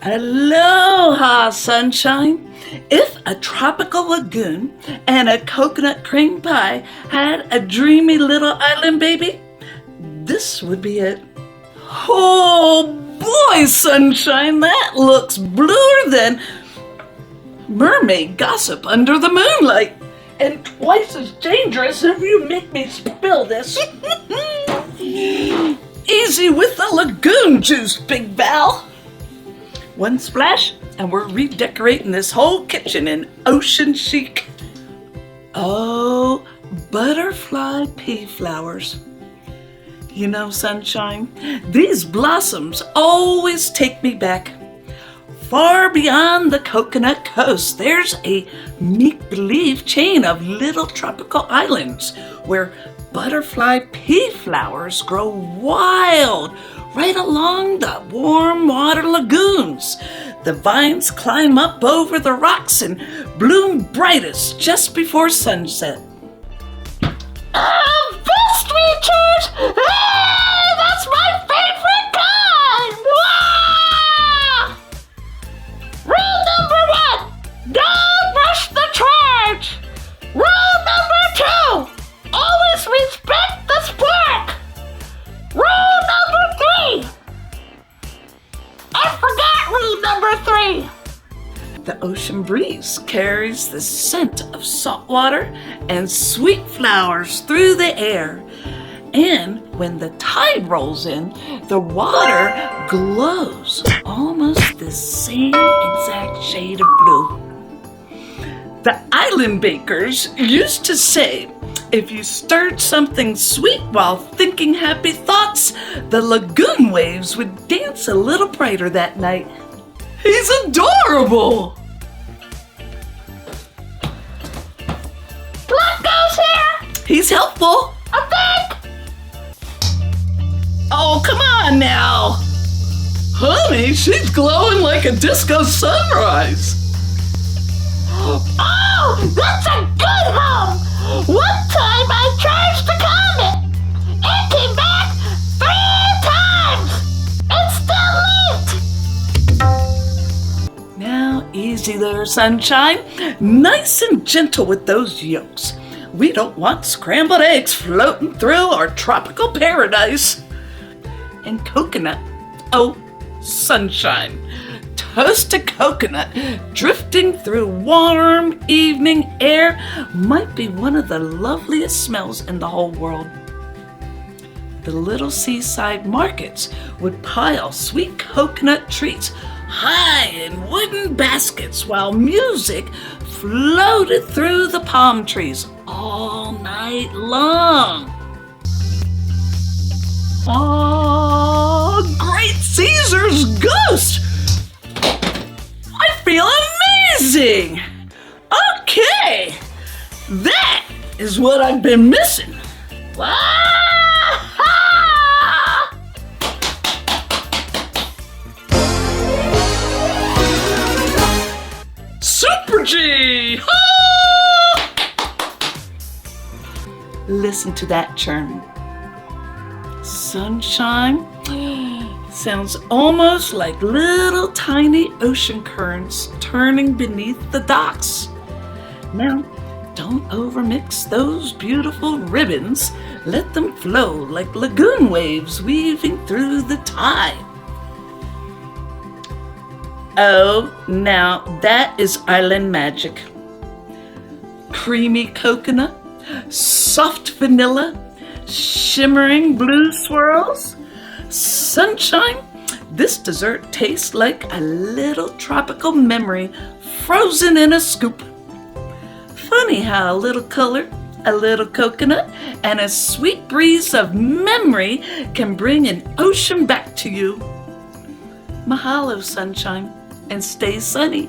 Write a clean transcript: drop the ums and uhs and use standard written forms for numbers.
Aloha, sunshine! If a tropical lagoon and a coconut cream pie had a dreamy little island baby, this would be it. Oh boy, sunshine, that looks bluer than mermaid gossip under the moonlight. And twice as dangerous if you make me spill this. Easy with the lagoon juice, Big Val. One splash, and we're redecorating this whole kitchen in ocean chic. Oh, butterfly pea flowers. You know, sunshine, these blossoms always take me back. Far beyond the coconut coast, there's a make-believe chain of little tropical islands where butterfly pea flowers grow wild right along the warm water lagoons. The vines climb up over the rocks and bloom brightest just before sunset. Best features! Hey, that's my favorite kind! Wow! Rule number 1, don't rush the charge. Rule number 2, always respect the spark. Rule number 3, I forgot rule number 3. The ocean breeze carries the scent of salt water and sweet flowers through the air. And when the tide rolls in, the water glows almost the same exact shade of blue. The island bakers used to say, if you stirred something sweet while thinking happy thoughts, the lagoon waves would dance a little brighter that night. He's adorable! Black goes here! He's helpful! I think! Oh, come on now! Honey, she's glowing like a disco sunrise! Oh, that's a good hum! One time I charged the comet! It came back 3 times! It's still lit! Now, easy there, sunshine. Nice and gentle with those yolks. We don't want scrambled eggs floating through our tropical paradise. And coconut. Oh, sunshine. Toasted coconut drifting through warm evening air might be one of the loveliest smells in the whole world. The little seaside markets would pile sweet coconut treats high in wooden baskets while music floated through the palm trees all night long. Oh, great Caesar's ghost! I feel amazing! Okay, that is what I've been missing. Super G! Listen to that churn. Sunshine sounds almost like little tiny ocean currents turning beneath the docks. Now, don't overmix those beautiful ribbons. Let them flow like lagoon waves weaving through the tide. Oh, now that is island magic. Creamy coconut, soft vanilla, shimmering blue swirls. Sunshine, this dessert tastes like a little tropical memory frozen in a scoop. Funny how a little color, a little coconut, and a sweet breeze of memory can bring an ocean back to you. Mahalo, sunshine, and stay sunny.